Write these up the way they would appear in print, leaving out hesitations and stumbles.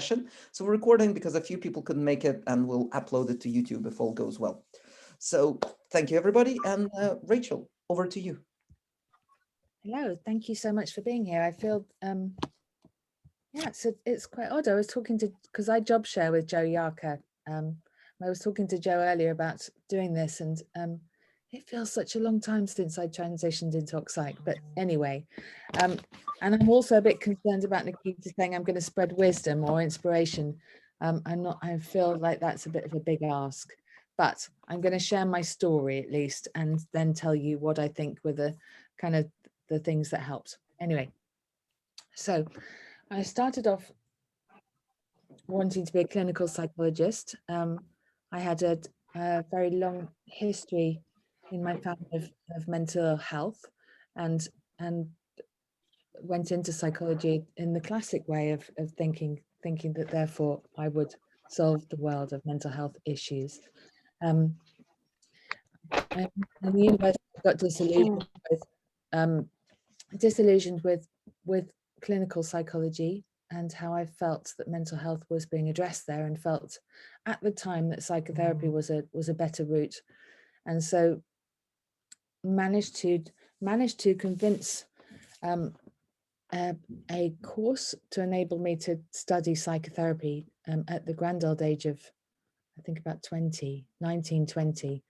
session. So we're recording because a few people couldn't make it, and we'll upload it to YouTube if all goes well. So thank you, everybody. And Rachel, over to you. Hello, thank you so much for being here. I feel, yeah, it's quite odd. I was talking to, because I job share with Joe Yarker. I was talking to Joe earlier about doing this, and it feels such a long time since I transitioned into OcPsych. But anyway, and I'm also a bit concerned about Nikita saying I'm going to spread wisdom or inspiration. I feel like that's a bit of a big ask, but I'm going to share my story at least, and then tell you what I think were the kind of the things that helped. Anyway, so I started off wanting to be a clinical psychologist. I had a very long history in my family of mental health, and went into psychology in the classic way of thinking that therefore I would solve the world of mental health issues. And in the university, I got disillusioned with clinical psychology and how I felt that mental health was being addressed there, and felt at the time that psychotherapy was a better route, and so managed to convince a course to enable me to study psychotherapy at the grand old age of, I think, about 19, 20,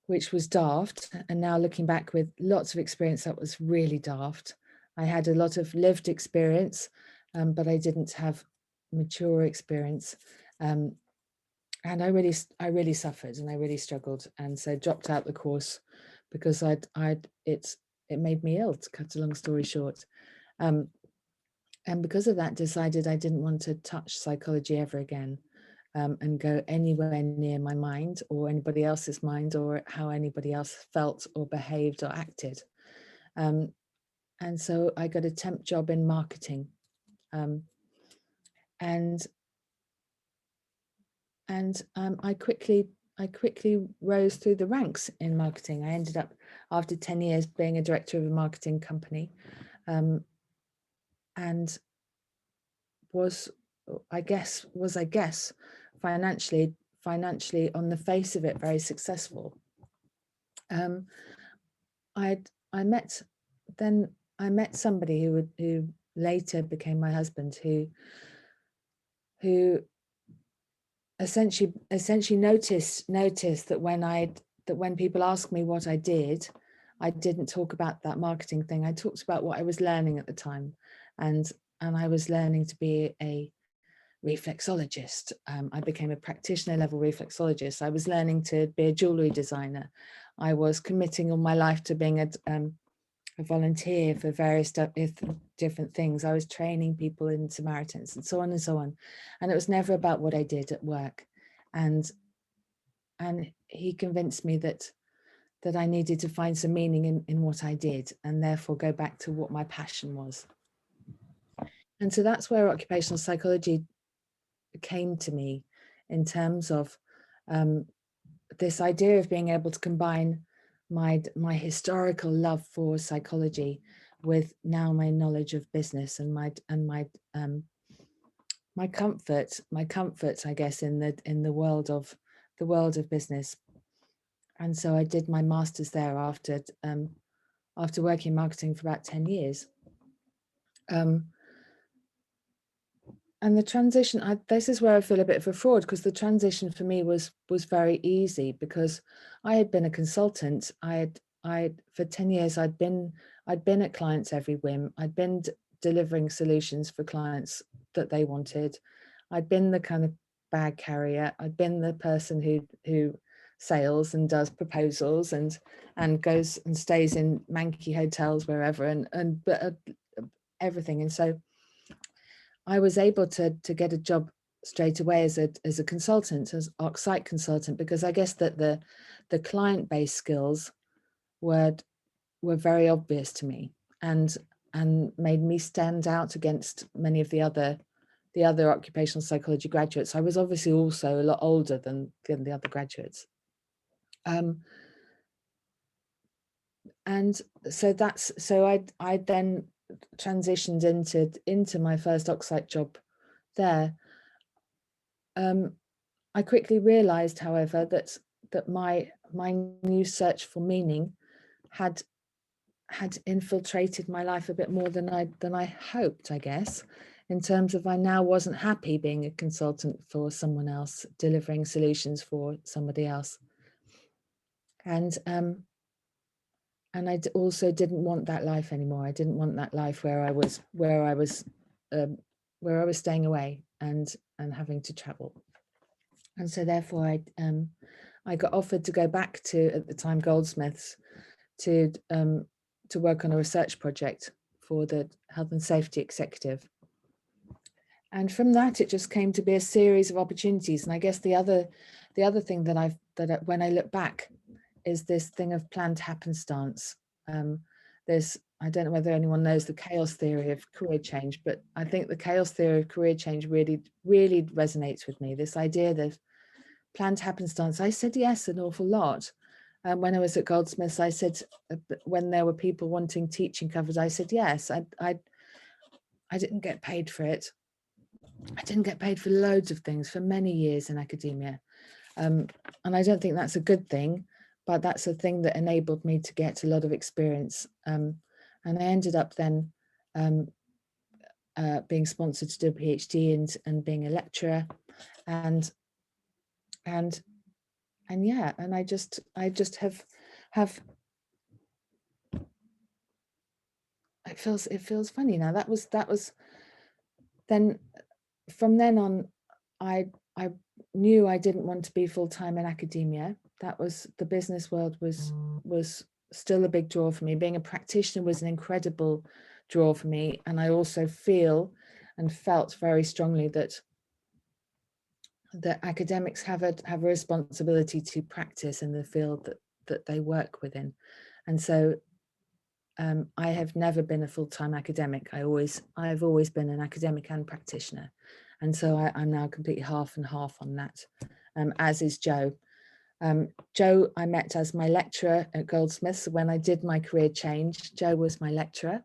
which was daft. And now looking back with lots of experience, that was really daft. I had a lot of lived experience, but I didn't have mature experience. And I really suffered, and I really struggled, and so dropped out the course because it made me ill, to cut a long story short. And because of that, decided I didn't want to touch psychology ever again, and go anywhere near my mind or anybody else's mind, or how anybody else felt or behaved or acted. And so I got a temp job in marketing, and I quickly rose through the ranks in marketing. I ended up, after 10 years, being a director of a marketing company, and was I guess financially on the face of it very successful. I met somebody who later became my husband, who essentially noticed that when people asked me what I did, I didn't talk about that marketing thing. I talked about what I was learning at the time, and I was learning to be a reflexologist. I became a practitioner level reflexologist. I was learning to be a jewelry designer. I was committing all my life to being a volunteer for various different things. I was training people in Samaritans and so on and so on. And it was never about what I did at work. And he convinced me that I needed to find some meaning in what I did, and therefore go back to what my passion was. And so that's where occupational psychology came to me, in terms of this idea of being able to combine my historical love for psychology with now my knowledge of business, and my comfort, I guess, in the world of business. And so I did my master's there after working in marketing for about 10 years. And the transition, this is where I feel a bit of a fraud, because the transition for me was very easy, because I had been a consultant. For 10 years, I'd been at clients' every whim. I'd been delivering solutions for clients that they wanted. I'd been the kind of bag carrier. I'd been the person who sails and does proposals and goes and stays in manky hotels wherever, and everything. And so I was able to get a job straight away as a consultant, as OcPsych consultant, because I guess that the client-based skills were very obvious to me, and made me stand out against many of the other occupational psychology graduates. I was obviously also a lot older than the other graduates. And so I then transitioned into my first OcPsych job there. I quickly realized, however, that my new search for meaning had infiltrated my life a bit more than I hoped, I guess, in terms of I now wasn't happy being a consultant for someone else, delivering solutions for somebody else. And I also didn't want that life anymore. I didn't want that life where I was staying away and having to travel. And so therefore I got offered to go back to, at the time, Goldsmiths, to work on a research project for the Health and Safety Executive. And from that, it just came to be a series of opportunities. And I guess the other thing that when I look back is this thing of planned happenstance. I don't know whether anyone knows the chaos theory of career change, but I think the chaos theory of career change really resonates with me. This idea that planned happenstance, I said yes an awful lot. When I was at Goldsmiths, I said, when there were people wanting teaching covers, I said yes. I didn't get paid for it. I didn't get paid for loads of things for many years in academia. And I don't think that's a good thing, but that's a thing that enabled me to get a lot of experience. And I ended up then being sponsored to do a PhD and being a lecturer, and yeah, and I just have it feels funny now. That was then, from then on, I knew I didn't want to be full-time in academia. That was, the business world was still a big draw for me. Being a practitioner was an incredible draw for me. And I also feel and felt very strongly that academics have a responsibility to practice in the field that they work within. And so I have never been a full-time academic. I've always been an academic and practitioner. And so I'm now completely half and half on that, as is Jo. Jo, I met as my lecturer at Goldsmiths. When I did my career change, Jo was my lecturer,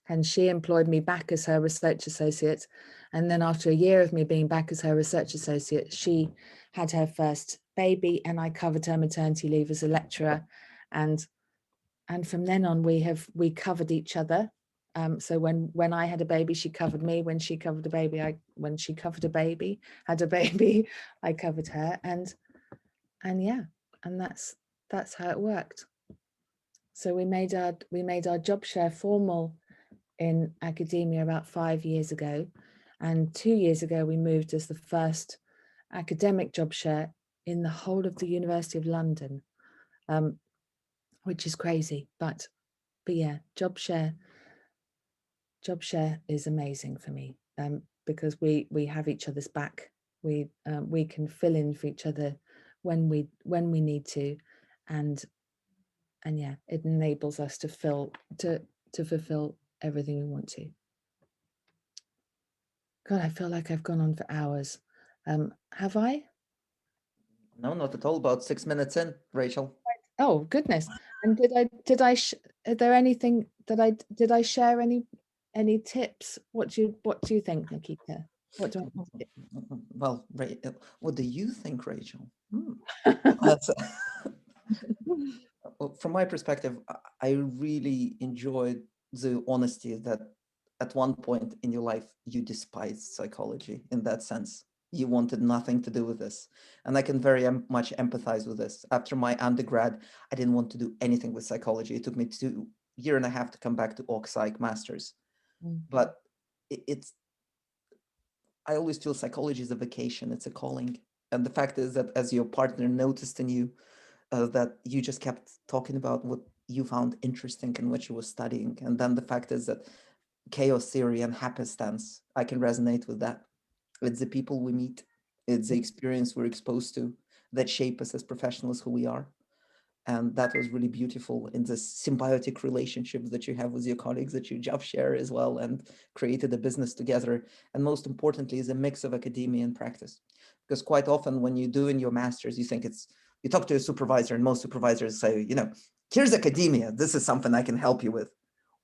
and she employed me back as her research associate. And then after a year of me being back as her research associate, she had her first baby, and I covered her maternity leave as a lecturer. And from then on, we covered each other. So when I had a baby, she covered me. When she covered a baby, had a baby, I covered her. And yeah, and that's how it worked. So we made our job share formal in academia about 5 years ago, and 2 years ago we moved as the first academic job share in the whole of the University of London, which is crazy, but yeah, job share is amazing for me, because we have each other's back. We can fill in for each other when we need to, and yeah, it enables us to fulfill everything we want to. God, I feel like I've gone on for hours. Have I? No, not at all. About 6 minutes in, Rachel. Oh goodness! And did I? Is there anything that did I share any tips? What do you think, Nikita? What do I? Well, what do you think, Rachel? From my perspective, I really enjoyed the honesty that at one point in your life you despised psychology. In that sense, you wanted nothing to do with this, and I can very much empathize with this. After my undergrad, I didn't want to do anything with psychology. It took me 2.5 years to come back to Occ Psych Masters. But I always feel psychology is a vocation, it's a calling. And the fact is that as your partner noticed in you, that you just kept talking about what you found interesting and what you were studying. And then the fact is that chaos theory and happenstance, I can resonate with that. It's the people we meet, it's the experience we're exposed to that shape us as professionals who we are. And that was really beautiful in this symbiotic relationship that you have with your colleagues, that you job share as well and created a business together. And most importantly, is a mix of academia and practice. Because quite often when you're doing your master's, you talk to a supervisor, and most supervisors say, here's academia, this is something I can help you with.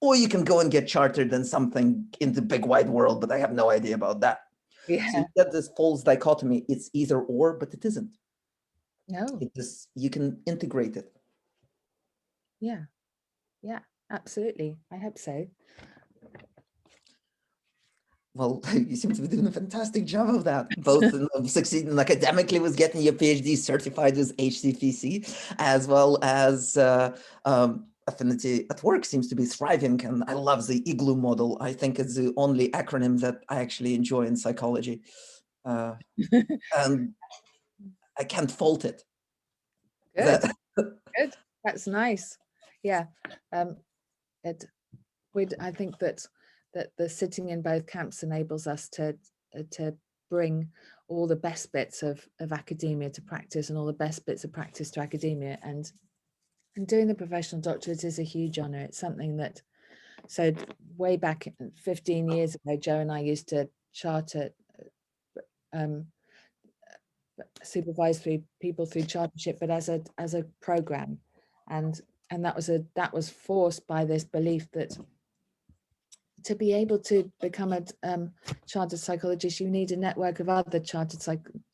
Or you can go and get chartered in something in the big wide world, but I have no idea about that. So you Yeah. get this false dichotomy. It's either or, but it isn't. No. It is, you can integrate it. Yeah. Yeah. Absolutely. I hope so. Well, you seem to be doing a fantastic job of that, both in, succeeding academically with getting your PhD certified with HCPC, as well as Affinity at Work seems to be thriving. And I love the IGLOO model. I think it's the only acronym that I actually enjoy in psychology. And I can't fault it. Good. Good. That's nice. Yeah. I think that the sitting in both camps enables us to bring all the best bits of academia to practice and all the best bits of practice to academia, and doing the professional doctorate is a huge honor. It's something that, so way back 15 years ago, Joe and I used to charter, supervise people through chartership, but as a program, and that was forced by this belief that to be able to become a chartered psychologist, you need a network of other chartered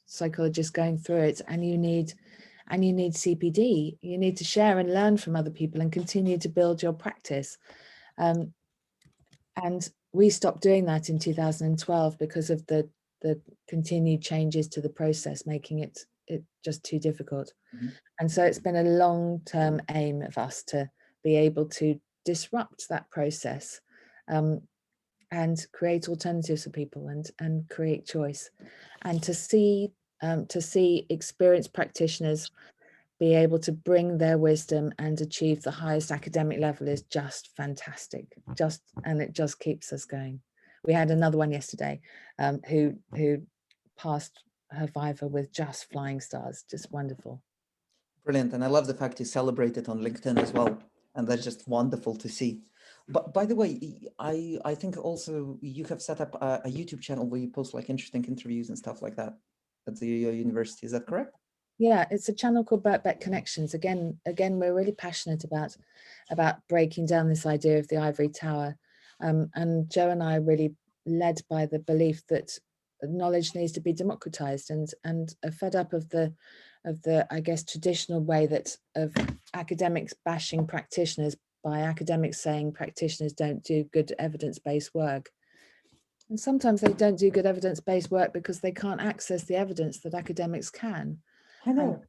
psychologists going through it, and you need CPD. You need to share and learn from other people and continue to build your practice. And we stopped doing that in 2012 because of the continued changes to the process, making it just too difficult. Mm-hmm. And so it's been a long-term aim of us to be able to disrupt that process, and create alternatives for people, and create choice, and to see experienced practitioners be able to bring their wisdom and achieve the highest academic level is just fantastic. And it just keeps us going. We had another one yesterday who passed her Viva with just flying stars. Just wonderful. Brilliant. And I love the fact you celebrate it on LinkedIn as well. And that's just wonderful to see. But by the way, I think also you have set up a YouTube channel where you post like interesting interviews and stuff like that at the university. Is that correct? Yeah, it's a channel called Birkbeck Connections. Again, we're really passionate about breaking down this idea of the ivory tower. And Joe and I are really led by the belief that knowledge needs to be democratized, and are fed up of the I guess traditional way that of academics bashing practitioners by academics saying practitioners don't do good evidence-based work. And sometimes they don't do good evidence-based work because they can't access the evidence that academics can. I know.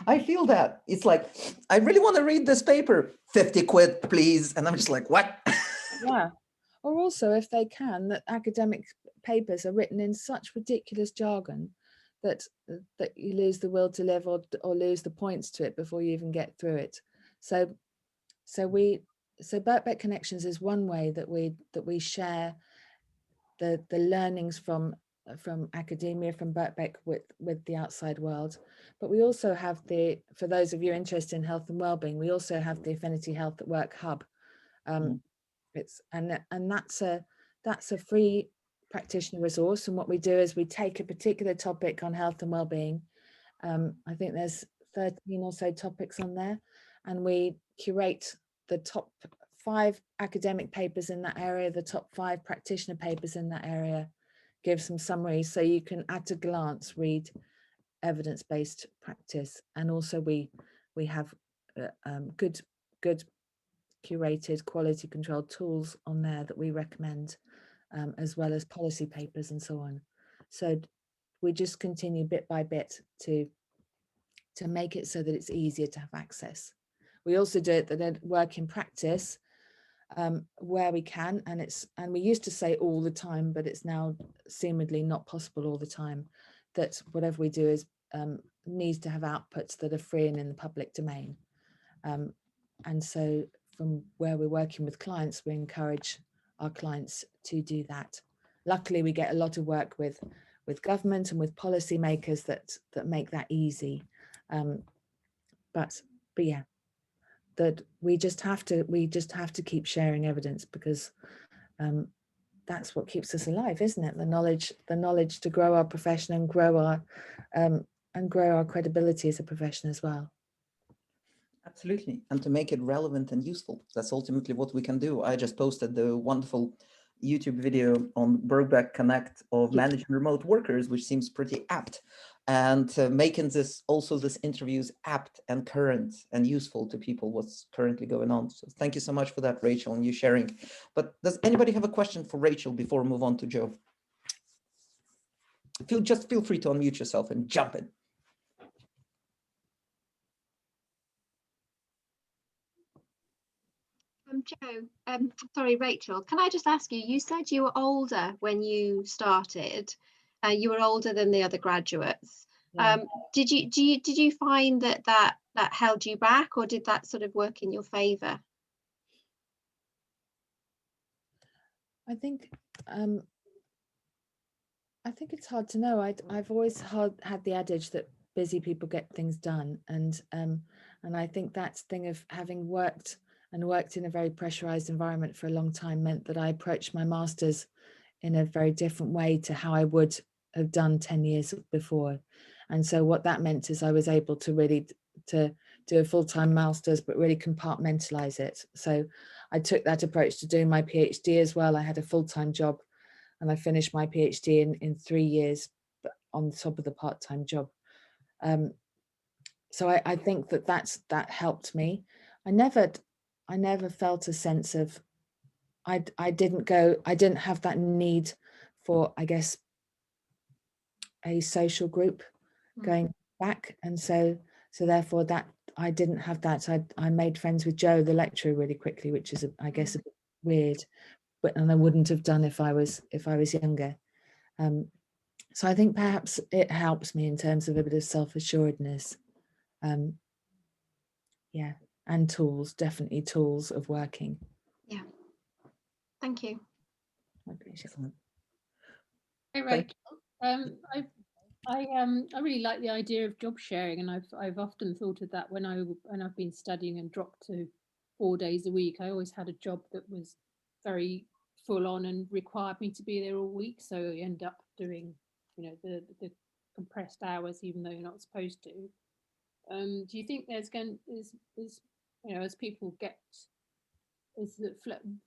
I feel that. It's like, I really want to read this paper, 50 quid, please. And I'm just like, what? Yeah. Or also, if they can, that academic papers are written in such ridiculous jargon that you lose the will to live, or lose the points to it before you even get through it. So Birkbeck Connections is one way that we share the learnings from academia, from Birkbeck with the outside world. But we also have for those of you interested in health and wellbeing, we also have the Affinity Health at Work hub. It's and that's a free practitioner resource. And what we do is we take a particular topic on health and wellbeing. I think there's 13 or so topics on there, and we curate the top 5 academic papers in that area, the top 5 practitioner papers in that area, give some summaries so you can at a glance read evidence-based practice. And also we have good curated quality control tools on there that we recommend, as well as policy papers and so on. So we just continue bit by bit to make it so that it's easier to have access. We also do it that work in practice where we can, and we used to say all the time, but it's now seemingly not possible all the time, that whatever we do is needs to have outputs that are free and in the public domain. And so from where we're working with clients, we encourage our clients to do that. Luckily, we get a lot of work with government and with policymakers that make that easy. But yeah, that we just have to keep sharing evidence, because that's what keeps us alive, isn't it? The knowledge to grow our profession and grow our credibility as a profession as well. Absolutely. And to make it relevant and useful. That's ultimately what we can do. I just posted the wonderful YouTube video on Birkbeck Connect of Yeah. managing remote workers, which seems pretty apt, and making this interviews apt and current and useful to people what's currently going on. So thank you so much for that, Rachel, and you sharing. But does anybody have a question for Rachel before we move on to Joe? Just feel free to unmute yourself and jump in. Joe, sorry, Rachel, can I just ask you, you said you were older when you started, you were older than the other graduates. Yeah. Did you find that held you back, or did that sort of work in your favour? I think it's hard to know. I've always had the adage that busy people get things done, and I think that thing of having worked in a very pressurized environment for a long time meant that I approached my master's in a very different way to how I would have done 10 years before. And so what that meant is I was able to really to do a full-time master's, but really compartmentalize it. So I took that approach to doing my PhD as well. I had a full-time job, and I finished my PhD in 3 years, but on top of the part-time job. So I think that helped me. I never felt a sense of, I didn't have that need for, I guess, a social group going back. And so therefore that I didn't have that. I made friends with Joe, the lecturer, really quickly, which is, I guess, a bit weird, and I wouldn't have done if I was younger. So I think perhaps it helps me in terms of a bit of self-assuredness. Yeah, and definitely tools of working. Yeah. Thank you. Excellent. Hey, Rachel. I really like the idea of job sharing, and I've often thought of that when I've been studying and dropped to 4 days a week. I always had a job that was very full on and required me to be there all week, so you end up doing, the compressed hours even though you're not supposed to. Do you think there's as people get, as the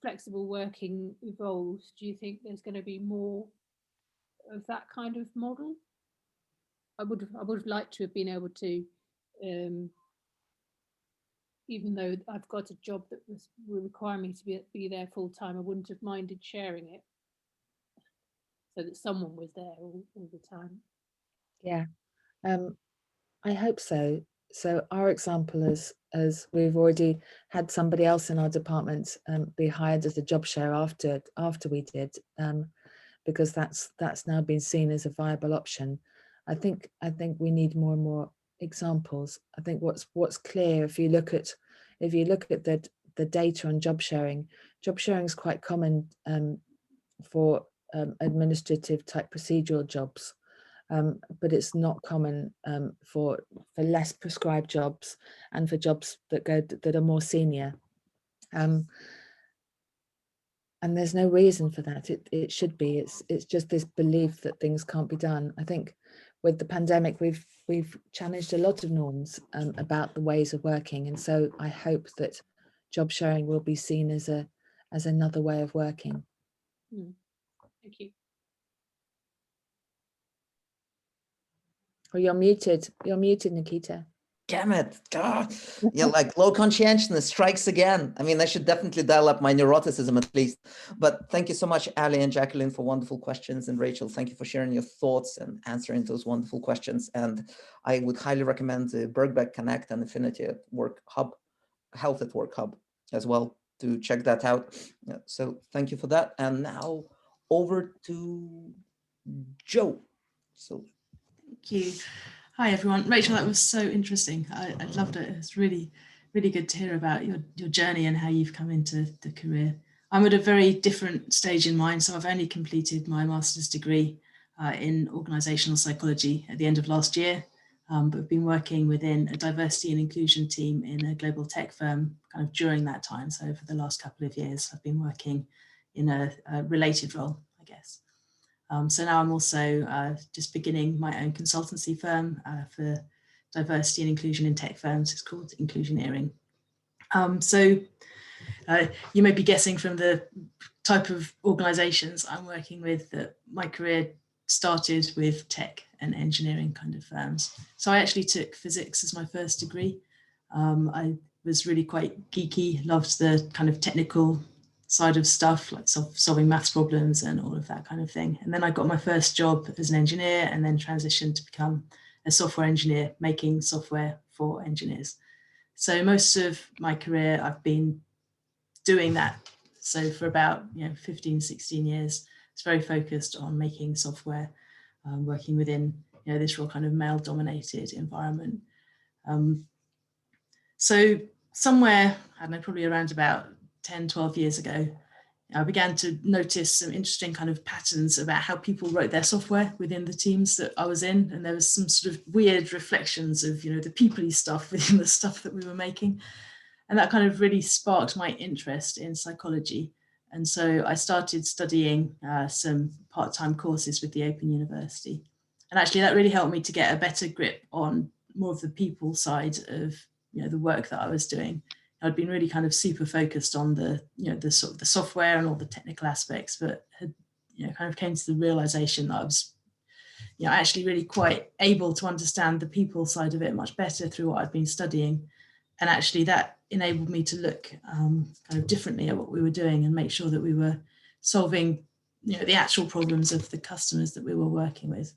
flexible working evolves, do you think there's going to be more of that kind of model? I would have liked to have been able to, even though I've got a job that will require me to be there full time, I wouldn't have minded sharing it so that someone was there all the time. Yeah, I hope so. So our example is, as we've already had somebody else in our department be hired as a job share after we did, because that's now been seen as a viable option. I think we need more and more examples. I think what's clear, if you look at the data on job sharing is quite common for administrative type procedural jobs. But it's not common for less prescribed jobs and for jobs that are more senior. And there's no reason for that. It should be. It's just this belief that things can't be done. I think with the pandemic, we've challenged a lot of norms about the ways of working, and so I hope that job sharing will be seen as another way of working. Thank you. Oh, you're muted. You're muted, Nikita. Damn it. God. Yeah, like low conscientiousness strikes again. I mean, I should definitely dial up my neuroticism at least. But thank you so much, Ali and Jacqueline, for wonderful questions. And Rachel, thank you for sharing your thoughts and answering those wonderful questions. And I would highly recommend the Birkbeck Connect and Affinity at Work Hub, Health at Work Hub as well, to check that out. Yeah, so thank you for that. And now over to Joe. So thank you. Hi, everyone. Rachel, that was so interesting. I loved it. It's really, really good to hear about your journey and how you've come into the career. I'm at a very different stage in mine. So I've only completed my master's degree in organisational psychology at the end of last year, but I've been working within a diversity and inclusion team in a global tech firm kind of during that time. So for the last couple of years, I've been working in a related role, I guess. So now I'm also just beginning my own consultancy firm for diversity and inclusion in tech firms. It's called Inclusioneering. So you may be guessing from the type of organizations I'm working with that my career started with tech and engineering kind of firms. So I actually took physics as my first degree. I was really quite geeky, loved the kind of technical side of stuff, like solving maths problems and all of that kind of thing. And then I got my first job as an engineer and then transitioned to become a software engineer, making software for engineers. So most of my career, I've been doing that. So for about 15, 16 years, it's very focused on making software, working within this real kind of male-dominated environment. So somewhere, I don't know, probably around about 10, 12 years ago, I began to notice some interesting kind of patterns about how people wrote their software within the teams that I was in. And there was some sort of weird reflections of, the people-y stuff within the stuff that we were making. And that kind of really sparked my interest in psychology. And so I started studying some part-time courses with the Open University. And actually that really helped me to get a better grip on more of the people side of the work that I was doing. I'd been really kind of super focused on the sort of the software and all the technical aspects, but had kind of came to the realization that I was actually really quite able to understand the people side of it much better through what I'd been studying. And actually that enabled me to look kind of differently at what we were doing and make sure that we were solving the actual problems of the customers that we were working with.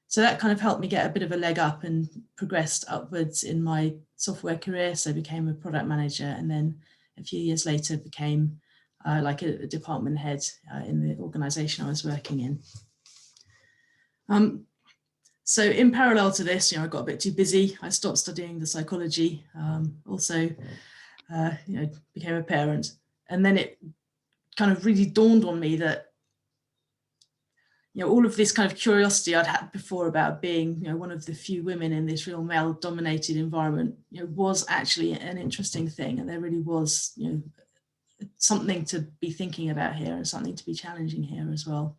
So that kind of helped me get a bit of a leg up and progressed upwards in my software career. So I became a product manager, and then a few years later became like a department head in the organization I was working in. So in parallel to this, I got a bit too busy. I stopped studying the psychology, also became a parent. And then it kind of really dawned on me that all of this kind of curiosity I'd had before about being, one of the few women in this real male-dominated environment, was actually an interesting thing, and there really was, something to be thinking about here and something to be challenging here as well.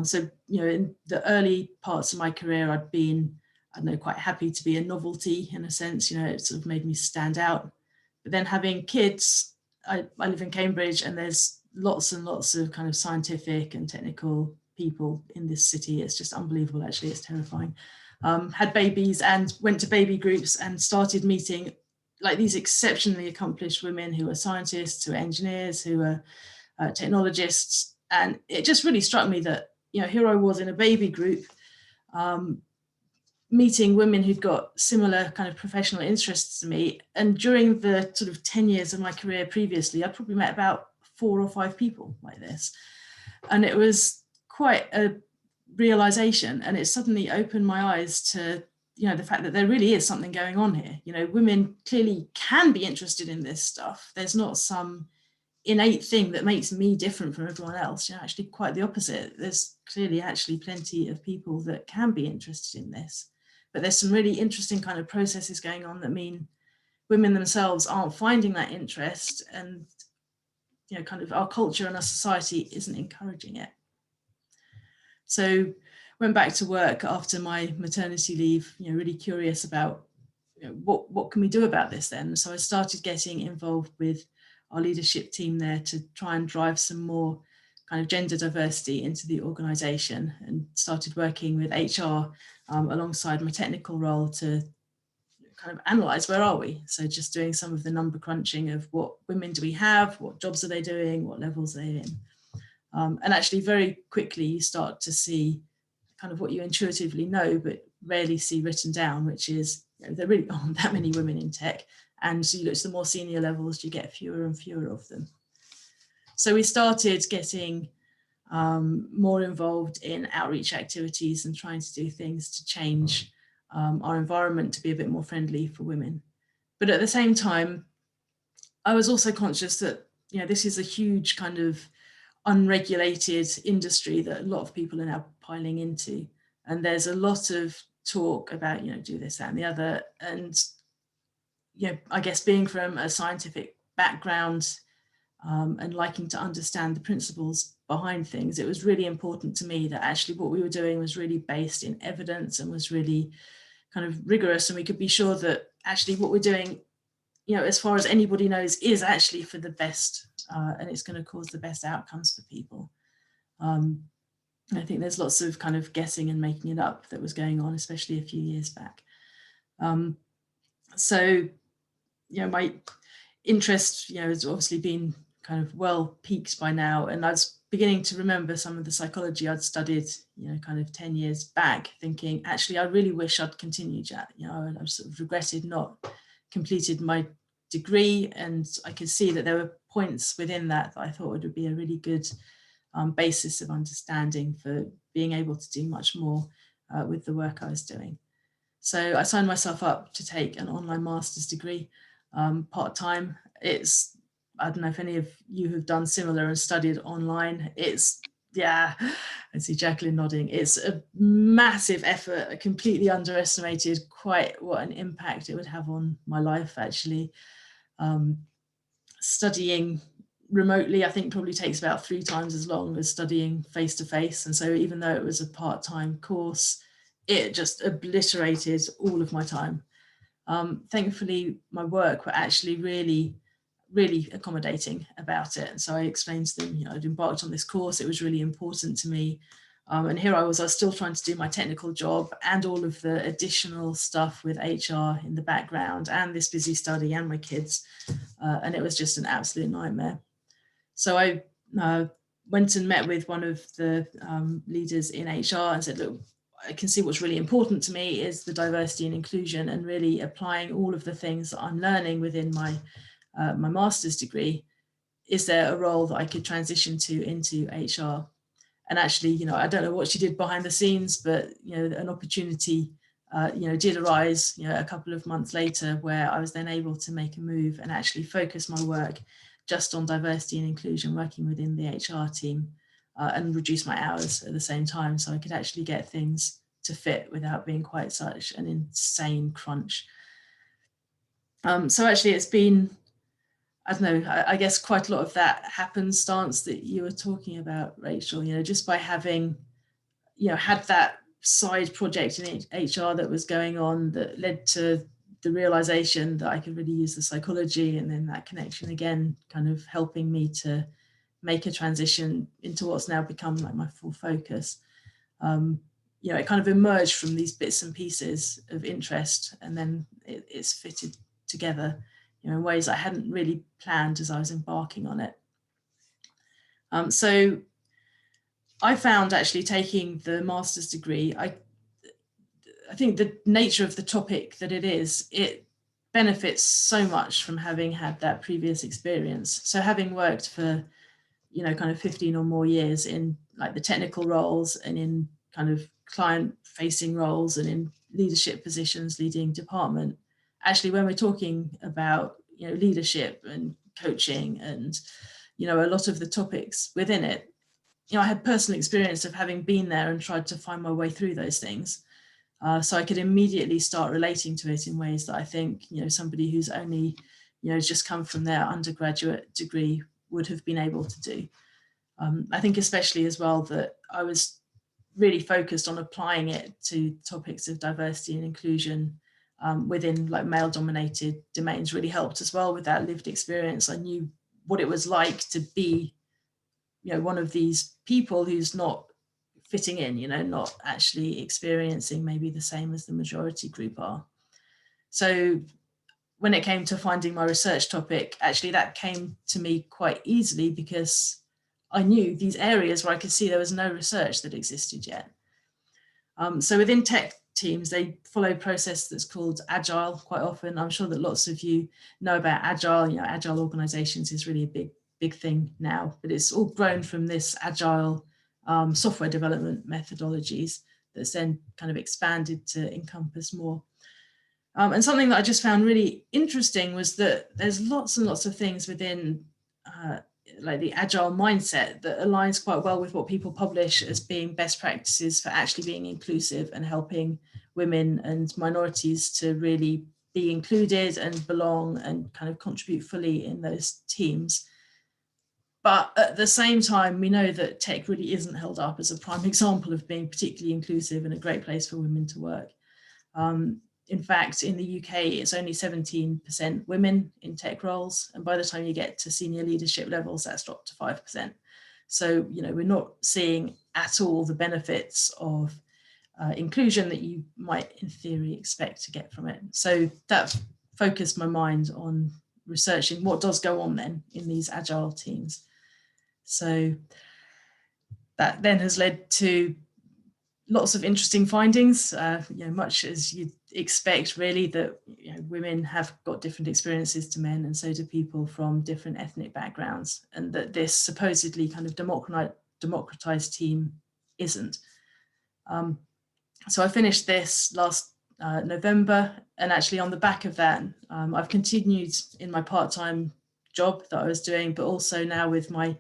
So, in the early parts of my career, I'd been, I don't know, quite happy to be a novelty in a sense. It sort of made me stand out. But then having kids, I live in Cambridge, and there's lots and lots of kind of scientific and technical people in this city. It's just unbelievable, actually. It's terrifying. Had babies and went to baby groups and started meeting like these exceptionally accomplished women who are scientists, who are engineers, who are technologists. And it just really struck me that, here I was in a baby group, meeting women who'd got similar kind of professional interests to me. And during the sort of 10 years of my career previously, I'd probably met about 4 or 5 people like this. And it was quite a realization, and it suddenly opened my eyes to the fact that there really is something going on here. Women clearly can be interested in this stuff. There's not some innate thing that makes me different from everyone else. Actually quite the opposite. There's clearly actually plenty of people that can be interested in this, but there's some really interesting kind of processes going on that mean women themselves aren't finding that interest, and kind of our culture and our society isn't encouraging it. So went back to work after my maternity leave, really curious about what can we do about this then. So I started getting involved with our leadership team there to try and drive some more kind of gender diversity into the organisation, and started working with HR alongside my technical role to kind of analyse where are we. So just doing some of the number crunching of what women do we have, what jobs are they doing, what levels are they in. And actually very quickly you start to see kind of what you intuitively know but rarely see written down, which is there really aren't that many women in tech, and so you look to the more senior levels, you get fewer and fewer of them. So we started getting more involved in outreach activities and trying to do things to change our environment to be a bit more friendly for women. But at the same time, I was also conscious that this is a huge kind of unregulated industry that a lot of people are now piling into, and there's a lot of talk about do this, that and the other. And I guess being from a scientific background and liking to understand the principles behind things, it was really important to me that actually what we were doing was really based in evidence and was really kind of rigorous, and we could be sure that actually what we're doing you know, as far as anybody knows, is actually for the best, and it's going to cause the best outcomes for people. I think there's lots of kind of guessing and making it up that was going on, especially a few years back. So, you know, my interest, you know, has obviously been kind of well peaked by now, and I was beginning to remember some of the psychology I'd studied, you know, kind of 10 years back, thinking, actually, I really wish I'd continued that. You know, I sort of regretted not completed my degree, and I could see that there were points within that I thought would be a really good basis of understanding for being able to do much more with the work I was doing. So I signed myself up to take an online master's degree part-time. It's, I don't know if any of you have done similar and studied online. It's, yeah, I see Jacqueline nodding. It's a massive effort. I completely underestimated quite what an impact it would have on my life, actually. Studying remotely, I think, probably takes about 3 times as long as studying face-to-face. And so even though it was a part-time course, it just obliterated all of my time. Thankfully, my work were actually really accommodating about it. And so I explained to them, you know, I'd embarked on this course, it was really important to me. And here I was still trying to do my technical job and all of the additional stuff with HR in the background and this busy study and my kids. And it was just an absolute nightmare. So I went and met with one of the leaders in HR and said, look, I can see what's really important to me is the diversity and inclusion, and really applying all of the things that I'm learning within my my master's degree. Is there a role that I could transition to into HR? And actually, you know, I don't know what she did behind the scenes, but, you know, an opportunity, you know, did arise, you know, a couple of months later, where I was then able to make a move and actually focus my work just on diversity and inclusion, working within the HR team, and reduce my hours at the same time, so I could actually get things to fit without being quite such an insane crunch. So actually it's been, I don't know, I guess quite a lot of that happenstance that you were talking about, Rachel, you know, just by having, you know, had that side project in HR that was going on that led to the realization that I could really use the psychology, and then that connection again kind of helping me to make a transition into what's now become like my full focus. You know, it kind of emerged from these bits and pieces of interest, and then it's fitted together, you know, in ways I hadn't really planned as I was embarking on it. So I found actually taking the master's degree, I think the nature of the topic that it benefits so much from having had that previous experience. So having worked for, you know, kind of 15 or more years in like the technical roles and in kind of client facing roles and in leadership positions, leading department, actually when we're talking about, you know, leadership and coaching and, you know, a lot of the topics within it, you know, I had personal experience of having been there and tried to find my way through those things. So I could immediately start relating to it in ways that I think, you know, somebody who's only, you know, just come from their undergraduate degree would have been able to do. I think especially as well that I was really focused on applying it to topics of diversity and inclusion within like male dominated domains really helped as well with that lived experience. I knew what it was like to be, you know, one of these people who's not fitting in, you know, not actually experiencing maybe the same as the majority group are. So when it came to finding my research topic, actually that came to me quite easily because I knew these areas where I could see there was no research that existed yet. So within tech teams, they follow a process that's called Agile quite often. I'm sure that lots of you know about Agile. You know, Agile organizations is really a big thing now, but it's all grown from this Agile software development methodologies that's then kind of expanded to encompass more. And something that I just found really interesting was that there's lots and lots of things within like the Agile mindset that aligns quite well with what people publish as being best practices for actually being inclusive and helping women and minorities to really be included and belong and kind of contribute fully in those teams. But at the same time, we know that tech really isn't held up as a prime example of being particularly inclusive and a great place for women to work. In fact, in the UK, it's only 17% women in tech roles. And by the time you get to senior leadership levels, that's dropped to 5%. So, you know, we're not seeing at all the benefits of inclusion that you might in theory expect to get from it. So that focused my mind on researching what does go on then in these agile teams. So that then has led to lots of interesting findings, you know, much as you'd expect really, that, you know, women have got different experiences to men, and so do people from different ethnic backgrounds, and that this supposedly kind of democratized team isn't. So I finished this last November, and actually on the back of that, I've continued in my part-time job that I was doing, but also now with my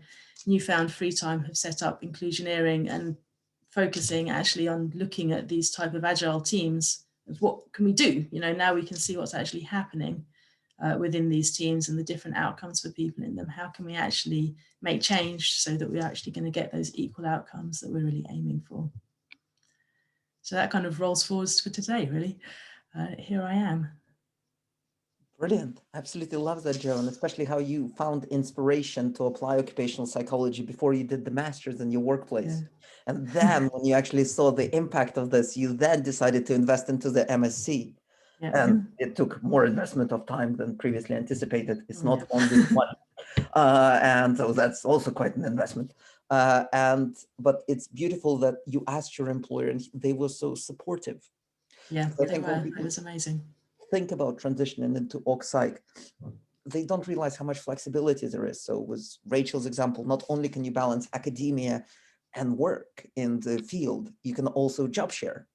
newfound free time have set up Inclusioneering and focusing actually on looking at these type of agile teams. What can we do? You know, now we can see what's actually happening within these teams and the different outcomes for people in them. How can we actually make change so that we're actually going to get those equal outcomes that we're really aiming for? So that kind of rolls forwards for today, really. Here I am. Brilliant. Absolutely love that, Joe, and especially how you found inspiration to apply occupational psychology before you did the master's in your workplace. Yeah. And then when you actually saw the impact of this, you then decided to invest into the MSc. Yeah. And it took more investment of time than previously anticipated. It's not Yeah. only one. And so that's also quite an investment. But it's beautiful that you asked your employer and they were so supportive. Yeah, I think when it people was amazing. think about transitioning into Occ Psych, they don't realize how much flexibility there is. So with Rachel's example, not only can you balance academia and work in the field, you can also job share.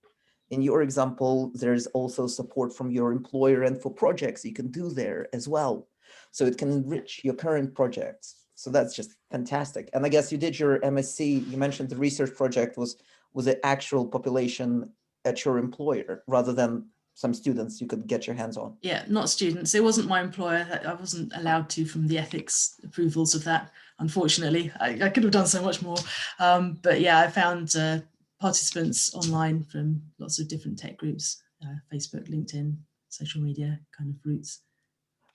In your example, there's also support from your employer and for projects you can do there as well. So it can enrich your current projects. So that's just fantastic. And I guess you did your MSc, you mentioned the research project was the actual population at your employer rather than some students you could get your hands on. Yeah, not students. It wasn't my employer. I wasn't allowed to from the ethics approvals of that, unfortunately. I could have done so much more. But yeah, I found participants online from lots of different tech groups, Facebook, LinkedIn, social media kind of routes.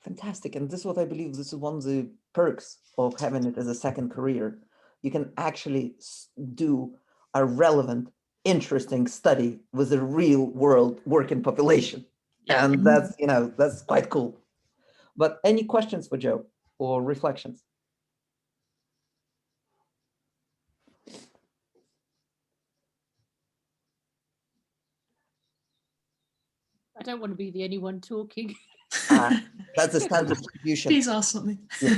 Fantastic. And this is what I believe, this is one of the perks of having it as a second career. You can actually do a relevant, interesting study with a real world working population. Yeah. And that's, you know, that's quite cool. But any questions for Joe or reflections? I don't want to be the only one talking. That's a standard distribution. Please ask something. Yeah.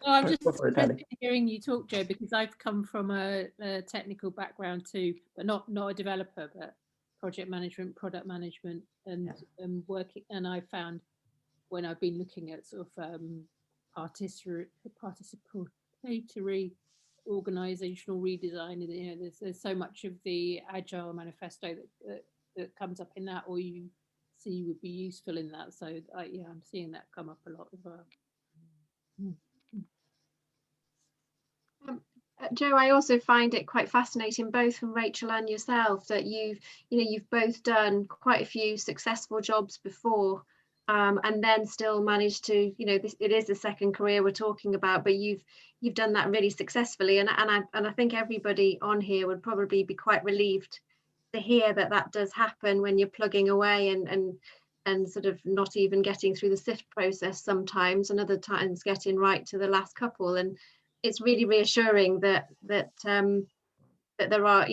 No, I'm just interested in hearing you talk, Joe, because I've come from a technical background too, but not a developer, but project management, product management, and working. And I found when I've been looking at sort of participatory organizational redesign, you know, there's so much of the Agile manifesto that comes up in that, or you see would be useful in that. So yeah, I'm seeing that come up a lot as well. Joe, I also find it quite fascinating, both from Rachel and yourself, that you've both done quite a few successful jobs before, and then still managed to, you know, it is the second career we're talking about, but you've done that really successfully, and I think everybody on here would probably be quite relieved to hear that does happen when you're plugging away and sort of not even getting through the SIFT process sometimes, and other times getting right to the last couple. And it's really reassuring that there are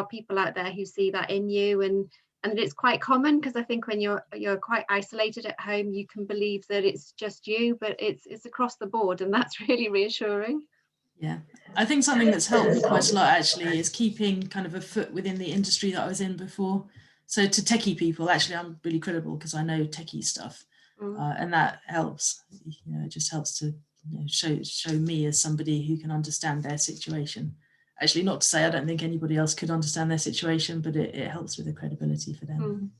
people out there who see that in you, and it's quite common, because I think when you're quite isolated at home, you can believe that it's just you, but it's across the board, and that's really reassuring. Yeah, I think something that's helped me quite a lot actually is keeping kind of a foot within the industry that I was in before. So to techie people, actually, I'm really credible because I know techie stuff, and that helps. You know, it just helps to, you know, show me as somebody who can understand their situation. Actually, not to say I don't think anybody else could understand their situation, but it helps with the credibility for them.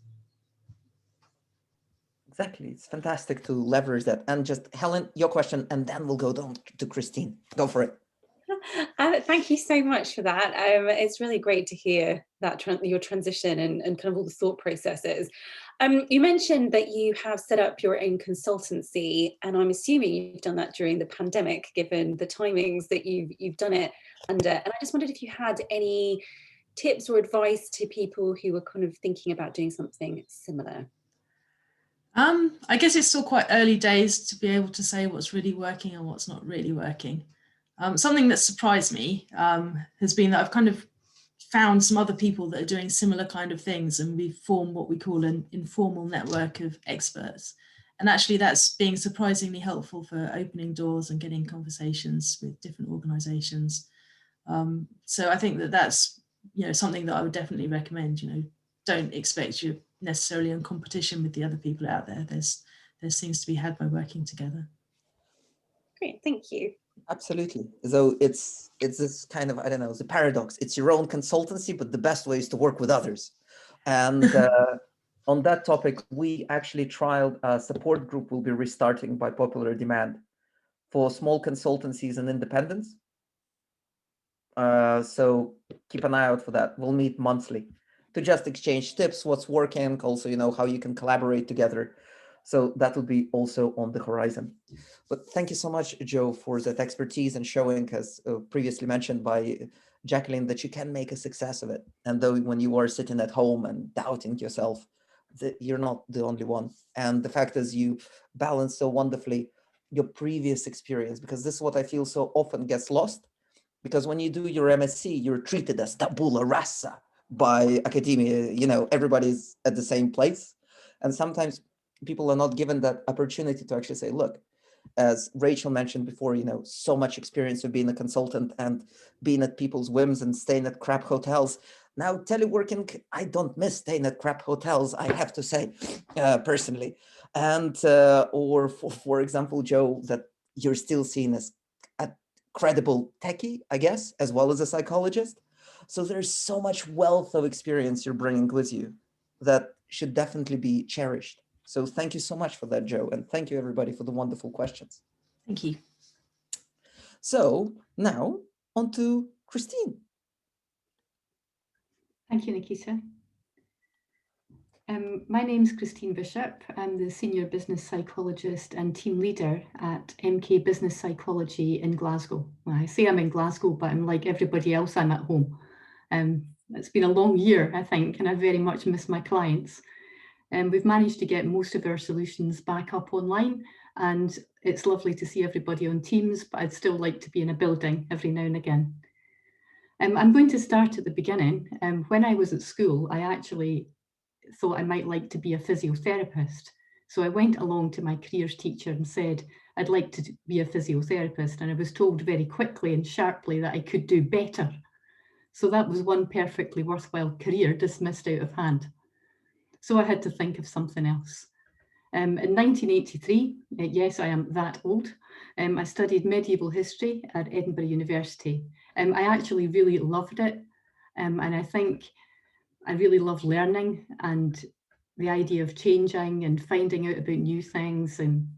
Exactly. It's fantastic to leverage that. And just Helen, your question, and then we'll go down to Christine. Go for it. Thank you so much for that. It's really great to hear that your transition and kind of all the thought processes. You mentioned that you have set up your own consultancy, and I'm assuming you've done that during the pandemic, given the timings that you've done it under. And I just wondered if you had any tips or advice to people who were kind of thinking about doing something similar. I guess it's still quite early days to be able to say what's really working and what's not really working. Something that surprised me has been that I've kind of found some other people that are doing similar kind of things, and we've formed what we call an informal network of experts. And actually that's being surprisingly helpful for opening doors and getting conversations with different organizations. So I think that that's, something that I would definitely recommend. Don't expect you're necessarily in competition with the other people out there. There's things to be had by working together. Great, thank you. Absolutely. So it's this kind of, I don't know, it's a paradox. It's your own consultancy, but the best way is to work with others. And on that topic, we actually trialed a support group we'll be restarting by popular demand for small consultancies and independents. So keep an eye out for that. We'll meet monthly to just exchange tips, what's working, also, how you can collaborate together. So that will be also on the horizon. But thank you so much, Joe, for that expertise and showing, as previously mentioned by Jacqueline, that you can make a success of it. And though when you are sitting at home and doubting yourself, that you're not the only one. And the fact is you balance so wonderfully your previous experience, because this is what I feel so often gets lost. Because when you do your MSc, you're treated as tabula rasa by academia, everybody's at the same place. And sometimes people are not given that opportunity to actually say, look, as Rachel mentioned before, so much experience of being a consultant and being at people's whims and staying at crap hotels. Now, teleworking, I don't miss staying at crap hotels, I have to say, personally. And, or for example, Joe, that you're still seen as a credible techie, I guess, as well as a psychologist. So there's so much wealth of experience you're bringing with you that should definitely be cherished. So thank you so much for that, Joe. And thank you, everybody, for the wonderful questions. Thank you. So now on to Christine. Thank you, Nikita. My name is Christine Bishop. I'm the Senior Business Psychologist and Team Leader at MK Business Psychology in Glasgow. Well, I say I'm in Glasgow, but I'm like everybody else, I'm at home. It's been a long year, I think, and I very much miss my clients. We've managed to get most of our solutions back up online, and it's lovely to see everybody on Teams, but I'd still like to be in a building every now and again. I'm going to start at the beginning. When I was at school, I actually thought I might like to be a physiotherapist. So I went along to my careers teacher and said, I'd like to be a physiotherapist. And I was told very quickly and sharply that I could do better. So that was one perfectly worthwhile career dismissed out of hand. So I had to think of something else. In 1983, yes, I am that old, I studied medieval history at Edinburgh University. I actually really loved it. And I think I really love learning, and the idea of changing and finding out about new things and,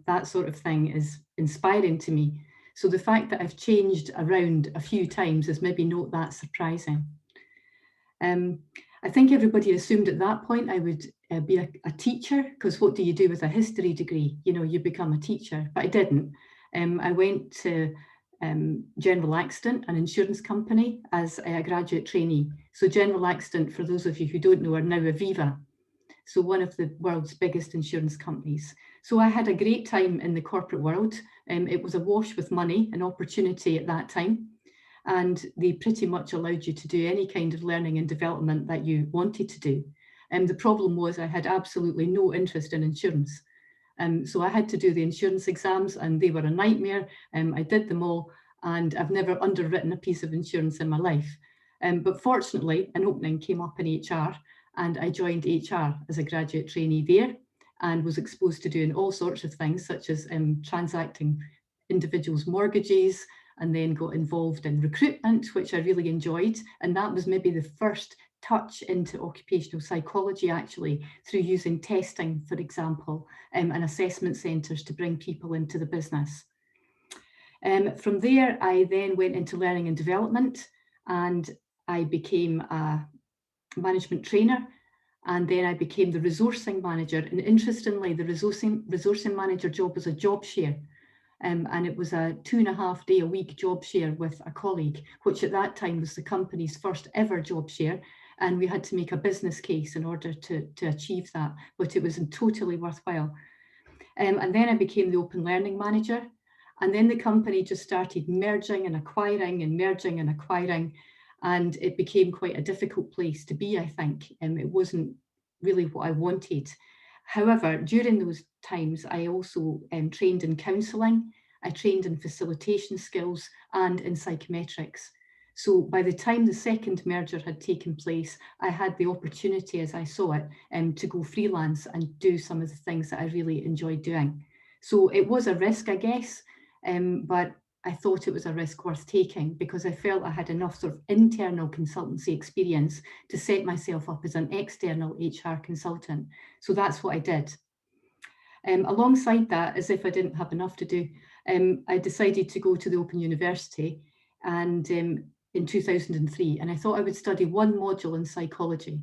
that sort of thing is inspiring to me. So the fact that I've changed around a few times is maybe not that surprising. I think everybody assumed at that point I would be a teacher, because what do you do with a history degree? You become a teacher, but I didn't. I went to General Accident, an insurance company, as a graduate trainee. So General Accident, for those of you who don't know, are now Aviva. So one of the world's biggest insurance companies. So I had a great time in the corporate world. It was awash with money and opportunity at that time. And they pretty much allowed you to do any kind of learning and development that you wanted to do. And the problem was I had absolutely no interest in insurance. So I had to do the insurance exams, and they were a nightmare. I did them all, and I've never underwritten a piece of insurance in my life. But fortunately, an opening came up in HR, and I joined HR as a graduate trainee there, and was exposed to doing all sorts of things, such as transacting individuals' mortgages, and then got involved in recruitment, which I really enjoyed. And that was maybe the first touch into occupational psychology, actually, through using testing, for example, and assessment centres to bring people into the business. From there, I then went into learning and development, and I became a management trainer, and then I became the resourcing manager. And interestingly, the resourcing manager job was a job share. And it was a 2.5 day a week job share with a colleague, which at that time was the company's first ever job share. And we had to make a business case in order to achieve that, but it was totally worthwhile. And then I became the open learning manager. And then the company just started merging and acquiring and merging and acquiring. And it became quite a difficult place to be, I think. It wasn't really what I wanted. However, during those times, I also trained in counselling, I trained in facilitation skills and in psychometrics. So by the time the second merger had taken place, I had the opportunity, as I saw it, to go freelance and do some of the things that I really enjoyed doing. So it was a risk, I guess, but I thought it was a risk worth taking because I felt I had enough sort of internal consultancy experience to set myself up as an external HR consultant. So that's what I did. Alongside that, as if I didn't have enough to do, I decided to go to the Open University and in 2003, and I thought I would study one module in psychology.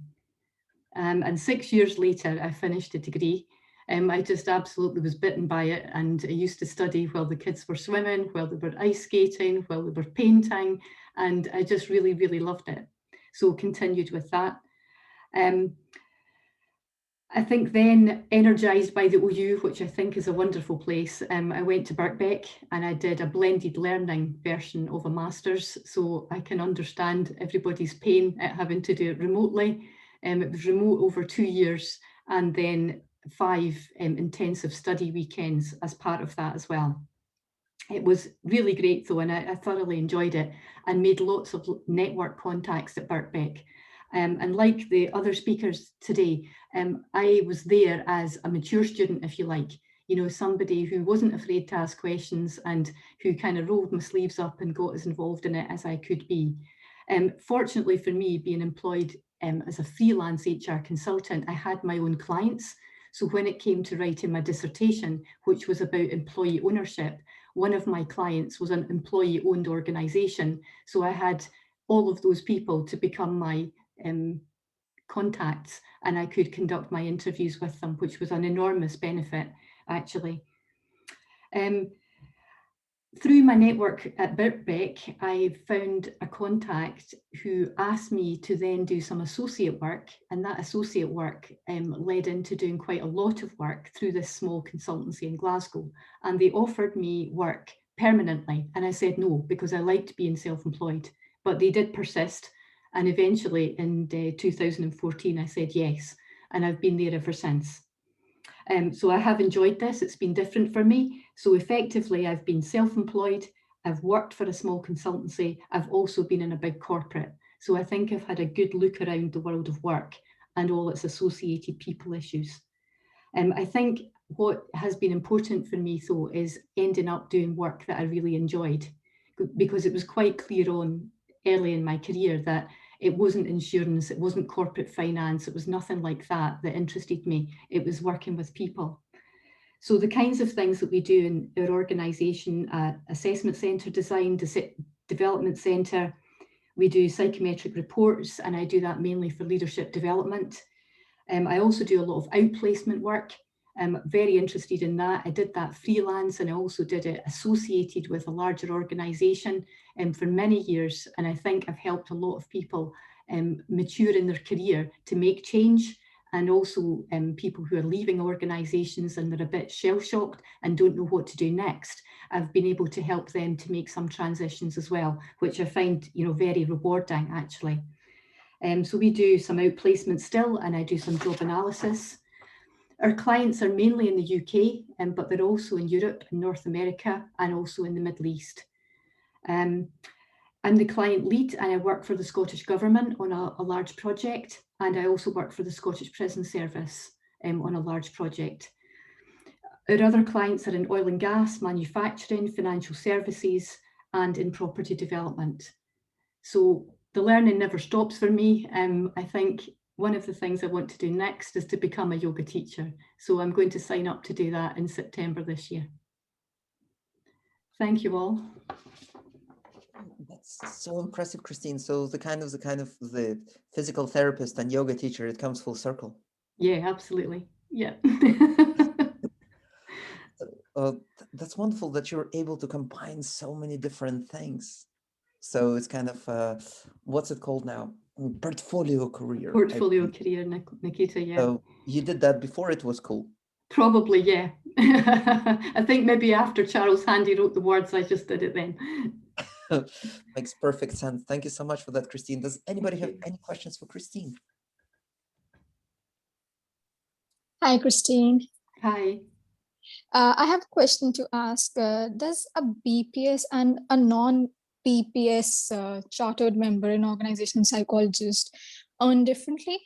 And 6 years later, I finished a degree. I just absolutely was bitten by it, and I used to study while the kids were swimming, while they were ice skating, while they were painting, and I just really, really loved it. So continued with that. I think then, energised by the OU, which I think is a wonderful place, I went to Birkbeck and I did a blended learning version of a master's, so I can understand everybody's pain at having to do it remotely. It was remote over 2 years, and then 5 intensive study weekends as part of that as well. It was really great though, and I thoroughly enjoyed it and made lots of network contacts at Birkbeck. And like the other speakers today, I was there as a mature student, if you like, you know, somebody who wasn't afraid to ask questions and who kind of rolled my sleeves up and got as involved in it as I could be. Fortunately for me, being employed as a freelance HR consultant, I had my own clients. So when it came to writing my dissertation, which was about employee ownership, one of my clients was an employee-owned organisation. So I had all of those people to become my contacts, and I could conduct my interviews with them, which was an enormous benefit, actually. Through my network at Birkbeck, I found a contact who asked me to then do some associate work, and that associate work led into doing quite a lot of work through this small consultancy in Glasgow, and they offered me work permanently, and I said no because I liked being self-employed, but they did persist, and eventually in 2014 I said yes, and I've been there ever since. So I have enjoyed this. It's been different for me. So effectively, I've been self-employed. I've worked for a small consultancy. I've also been in a big corporate. So I think I've had a good look around the world of work and all its associated people issues. I think what has been important for me, though, is ending up doing work that I really enjoyed, because it was quite clear on early in my career that it wasn't insurance, it wasn't corporate finance, it was nothing like that that interested me. It was working with people. So the kinds of things that we do in our organisation, assessment centre design, development centre, we do psychometric reports, and I do that mainly for leadership development. I also do a lot of outplacement work. I'm very interested in that. I did that freelance, and I also did it associated with a larger organisation for many years. And I think I've helped a lot of people mature in their career to make change, and also people who are leaving organisations and they're a bit shell-shocked and don't know what to do next. I've been able to help them to make some transitions as well, which I find, you know, very rewarding actually. So we do some outplacement still, and I do some job analysis. Our clients are mainly in the UK, but they're also in Europe and North America, and also in the Middle East. I'm the client lead, and I work for the Scottish Government on a large project, and I also work for the Scottish Prison Service on a large project. Our other clients are in oil and gas, manufacturing, financial services, and in property development. So the learning never stops for me. I think one of the things I want to do next is to become a yoga teacher. So I'm going to sign up to do that in September this year. Thank you all. That's so impressive, Christine. So the kind of the physical therapist and yoga teacher, it comes full circle. Yeah, absolutely. Yeah. That's wonderful that you're able to combine so many different things. So it's kind of what's it called now? Portfolio career. Portfolio career, Nikita, yeah. So you did that before it was cool. Probably, yeah. I think maybe after Charles Handy wrote the words, I just did it then. Makes perfect sense. Thank you so much for that, Christine. Does anybody have any questions for Christine? Hi, Christine. Hi. I have a question to ask. Does a BPS and a non-BPS chartered member in organizational psychologist earn differently?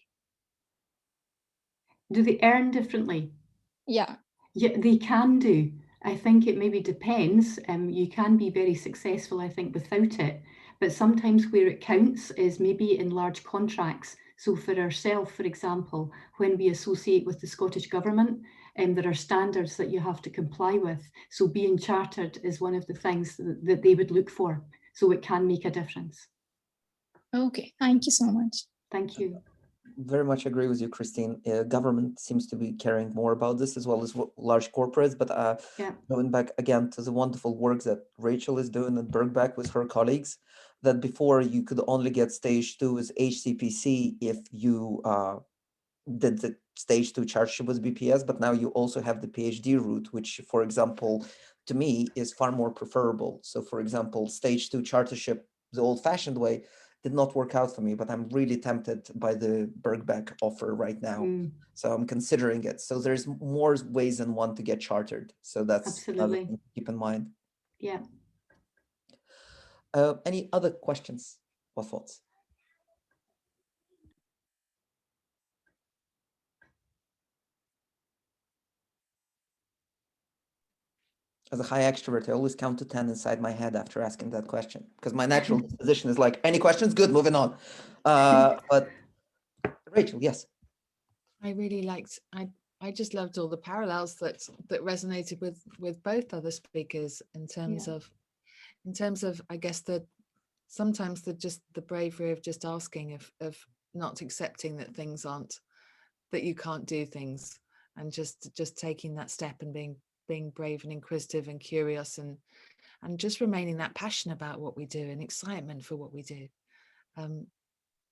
Do they earn differently? Yeah. Yeah, they can do. I think it maybe depends. You can be very successful, I think, without it. But sometimes where it counts is maybe in large contracts. So for ourselves, for example, when we associate with the Scottish Government, there are standards that you have to comply with. So being chartered is one of the things that they would look for. So it can make a difference. Okay, thank you so much. Thank you. Very much agree with you, Christine. Government seems to be caring more about this as well as large corporates. But Yeah. going back again to the wonderful work that Rachel is doing at Birkbeck with her colleagues, that before you could only get stage 2 as HCPC if you did the stage 2 chartership with BPS, but now you also have the PhD route, which, for example, to me is far more preferable. So, for example, stage 2 chartership, the old-fashioned way, did not work out for me, but I'm really tempted by the Birkbeck offer right now. So I'm considering it. So there's more ways than one to get chartered. So that's another thing to keep in mind. Yeah. Any other questions or thoughts? As a high extrovert, I always count to 10 inside my head after asking that question, because my natural disposition is like, any questions? Good, moving on. But Rachel, yes. I really liked, I just loved all the parallels that resonated with both other speakers in terms of, I guess, sometimes the bravery of just asking, of not accepting that things aren't, that you can't do things, and just taking that step and being brave and inquisitive and curious and just remaining that passionate about what we do and excitement for what we do.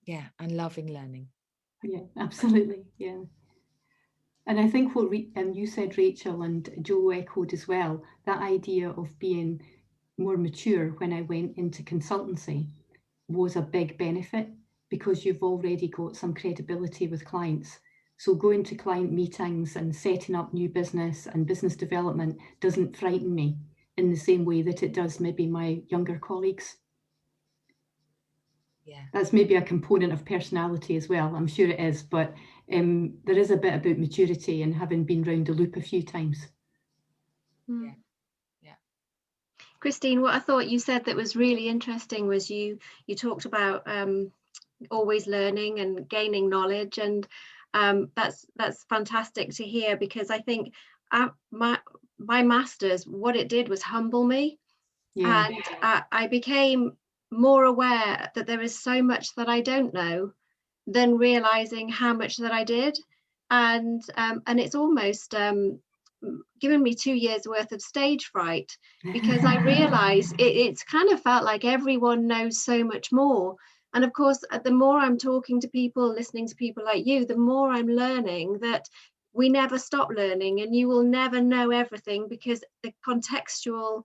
Yeah, and loving learning. Yeah, absolutely. Yeah. And I think what you said, Rachel, and Joe echoed as well, that idea of being more mature when I went into consultancy was a big benefit, because you've already got some credibility with clients. So going to client meetings and setting up new business and business development doesn't frighten me in the same way that it does maybe my younger colleagues. Yeah, that's maybe a component of personality as well. I'm sure it is, but there is a bit about maturity and having been round the loop a few times. yeah. Christine, what I thought you said that was really interesting was you talked about always learning and gaining knowledge, and that's fantastic to hear, because I think my master's, what it did was humble me. Yeah. And I became more aware that there is so much that I don't know, than realizing how much that I did, and it's almost given me 2 years worth of stage fright, because I realized it's kind of felt like everyone knows so much more. And of course, the more I'm talking to people, listening to people like you, the more I'm learning that we never stop learning, and you will never know everything, because the contextual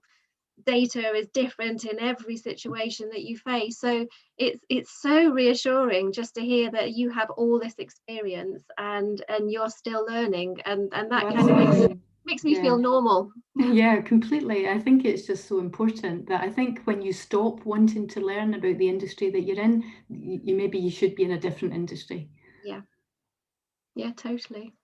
data is different in every situation that you face. So it's so reassuring just to hear that you have all this experience and you're still learning, and that kind of makes me feel normal. Yeah, completely. I think it's just so important that I think when you stop wanting to learn about the industry that you're in, you should be in a different industry. Yeah, totally.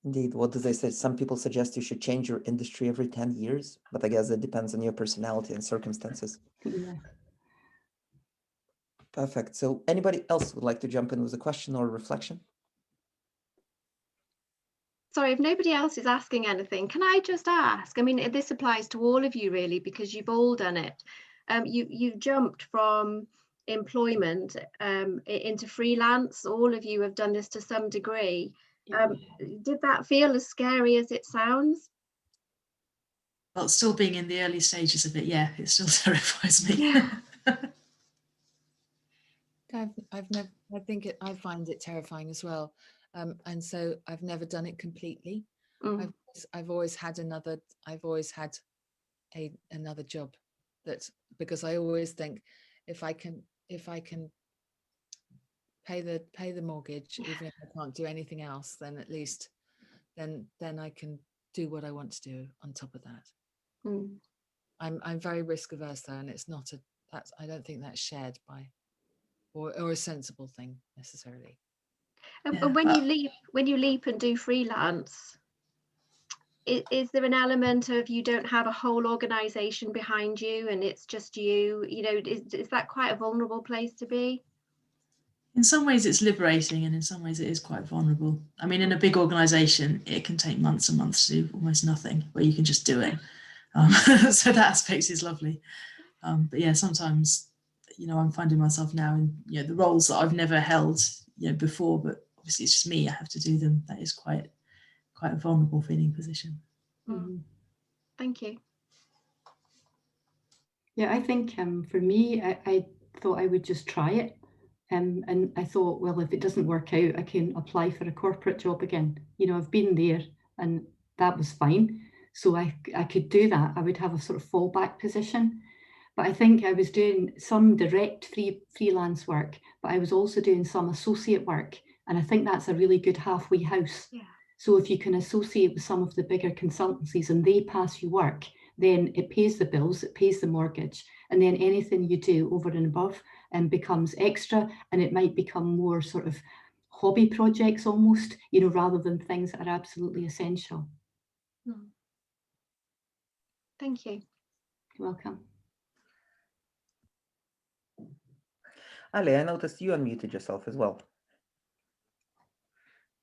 Indeed, what do they say? Some people suggest you should change your industry every 10 years, but I guess it depends on your personality and circumstances. Yeah. Perfect. So anybody else would like to jump in with a question or a reflection? Sorry, if nobody else is asking anything, can I just ask? I mean, this applies to all of you really, because you've all done it. You've jumped from employment into freelance. All of you have done this to some degree. Did that feel as scary as it sounds? Well, still being in the early stages of it, yeah, it still terrifies me. Yeah. I find it terrifying as well. And so I've never done it completely. I've always had another job, that because I always think if I can pay the mortgage, even if I can't do anything else, then at least then I can do what I want to do on top of that. I'm very risk averse though, and it's not I don't think that's shared by or a sensible thing necessarily. And when you leap and do freelance, is there an element of you don't have a whole organization behind you and it's just you? You know, is that quite a vulnerable place to be? In some ways it's liberating, and in some ways it is quite vulnerable. I mean, in a big organization, it can take months and months to do almost nothing, where you can just do it. So that aspect is lovely. But yeah, sometimes, you know, I'm finding myself now in, you know, the roles that I've never held, you know, before, but obviously it's just me, I have to do them. That is quite a vulnerable feeling position. Thank you. Yeah, I think for me, I thought I would just try it. And I thought, well, if it doesn't work out, I can apply for a corporate job again. You know, I've been there and that was fine. So I could do that. I would have a sort of fallback position. But I think I was doing some direct freelance work, but I was also doing some associate work. And I think that's a really good halfway house. Yeah. So if you can associate with some of the bigger consultancies and they pass you work, then it pays the bills, it pays the mortgage, and then anything you do over and above becomes extra, and it might become more sort of hobby projects almost, you know, rather than things that are absolutely essential. Thank you. You're welcome. Ali, I noticed you unmuted yourself as well.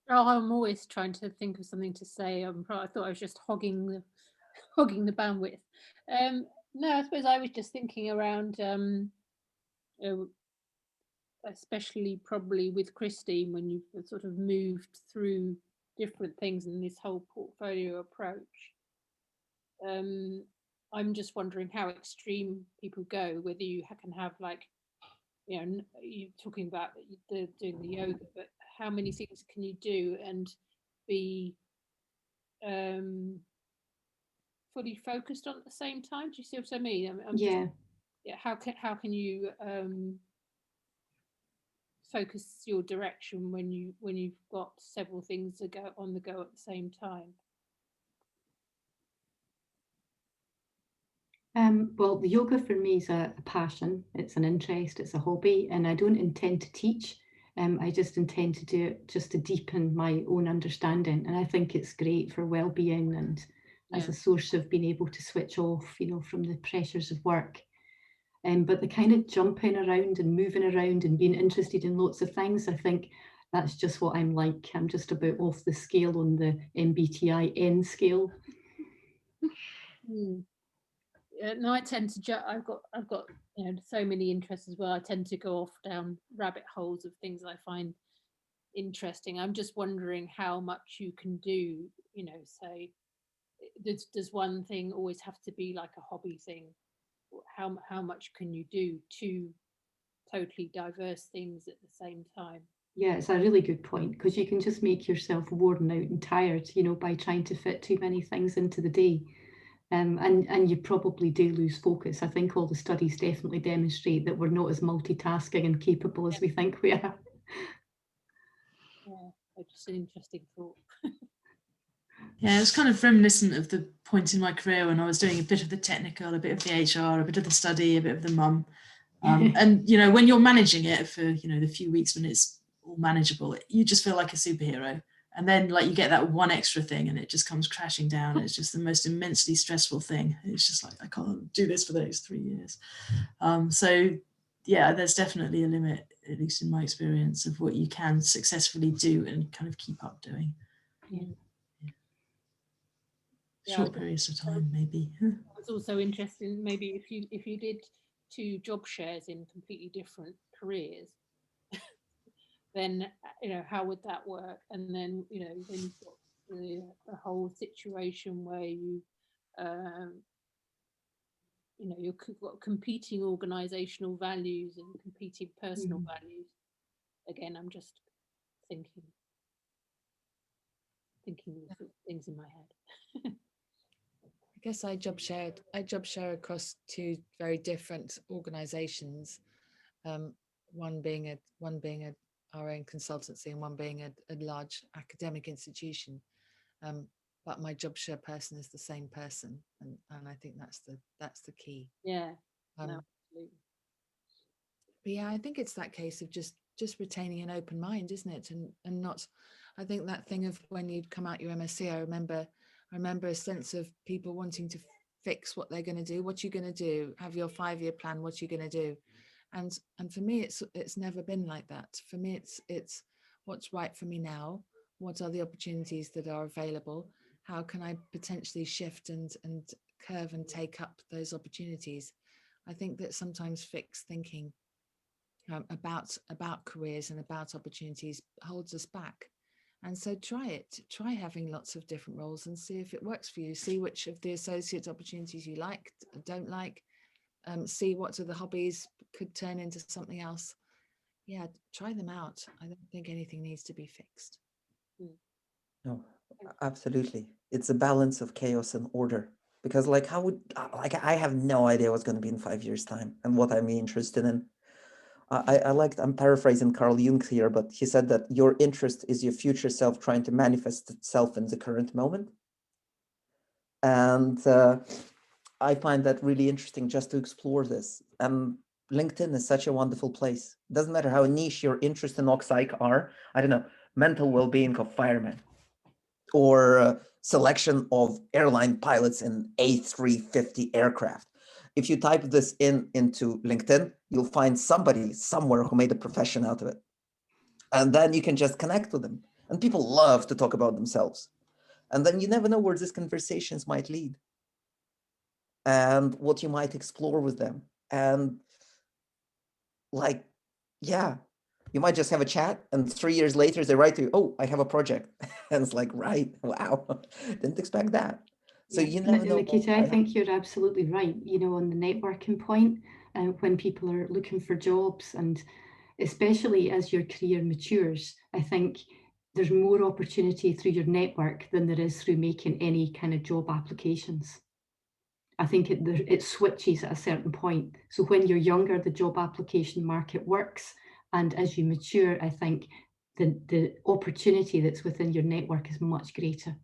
Oh, I'm always trying to think of something to say. I thought I was just hogging the bandwidth. No, I suppose I was just thinking around, especially probably with Christine, when you've sort of moved through different things in this whole portfolio approach. I'm just wondering how extreme people go, whether you can have, like, you know, you're talking about doing the yoga, but how many things can you do and be fully focused on at the same time? Do you see what I mean? How can you focus your direction when you've got several things on the go at the same time? Well, the yoga for me is a passion. It's an interest, it's a hobby, and I don't intend to teach. I just intend to do it just to deepen my own understanding. And I think it's great for well-being and as a source of being able to switch off, you know, from the pressures of work. But the kind of jumping around and moving around and being interested in lots of things, I think that's just what I'm like. I'm just about off the scale on the MBTI N scale. No, I tend to. I've got you know, so many interests as well. I tend to go off down rabbit holes of things I find interesting. I'm just wondering how much you can do. You know, say, does one thing always have to be like a hobby thing? How much can you do two totally diverse things at the same time? Yeah, it's a really good point, because you can just make yourself worn out and tired, you know, by trying to fit too many things into the day. And you probably do lose focus. I think all the studies definitely demonstrate that we're not as multitasking and capable as we think we are. Yeah, just an interesting thought. Yeah, it's kind of reminiscent of the point in my career when I was doing a bit of the technical, a bit of the HR, a bit of the study, a bit of the mum. And, you know, when you're managing it for, you know, the few weeks when it's all manageable, you just feel like a superhero. And then, like, you get that one extra thing and it just comes crashing down. It's just the most immensely stressful thing. It's just like, I can't do this for the next 3 years. So yeah, there's definitely a limit, at least in my experience, of what you can successfully do and kind of keep up doing. Yeah. Short periods of time, maybe. It's also interesting, maybe if you did 2 job shares in completely different careers, then how would that work? And then then you've got the whole situation where you've got competing organizational values and competing personal values. Again, I'm just thinking things in my head. I guess I job share across 2 very different organizations, one being our own consultancy and one being a large academic institution, but my job share person is the same person, and I think that's the key. Yeah. No, absolutely. But yeah, I think it's that case of just retaining an open mind, isn't it? And not, I think that thing of when you'd come out your MSc, I remember a sense of people wanting to fix what they're going to do. What you're going to do, have your 5-year plan, what you're going to do. And for me, it's never been like that. For me, it's what's right for me now. What are the opportunities that are available? How can I potentially shift and curve and take up those opportunities? I think that sometimes fixed thinking about careers and about opportunities holds us back. And so try having lots of different roles and see if it works for you. See which of the associate opportunities you like, don't like, see what of the hobbies could turn into something else. Yeah, try them out. I don't think anything needs to be fixed. No, absolutely. It's a balance of chaos and order. Because I have no idea what's going to be in 5 years' time and what I'm interested in. I'm paraphrasing Carl Jung here, but he said that your interest is your future self trying to manifest itself in the current moment. And I find that really interesting just to explore this. LinkedIn is such a wonderful place. It doesn't matter how niche your interest in OcPsych are. I don't know, mental well-being of firemen, or selection of airline pilots in A350 aircraft. If you type this into LinkedIn, you'll find somebody somewhere who made a profession out of it. And then you can just connect with them. And people love to talk about themselves. And then you never know where these conversations might lead and what you might explore with them. And you might just have a chat, and 3 years later they write to you, "Oh, I have a project." And it's like, right, wow, didn't expect that. So you never know. Nikita, I think you're absolutely right. On the networking point, when people are looking for jobs, and especially as your career matures, I think there's more opportunity through your network than there is through making any kind of job applications. I think it switches at a certain point. So when you're younger, the job application market works. And as you mature, I think the opportunity that's within your network is much greater.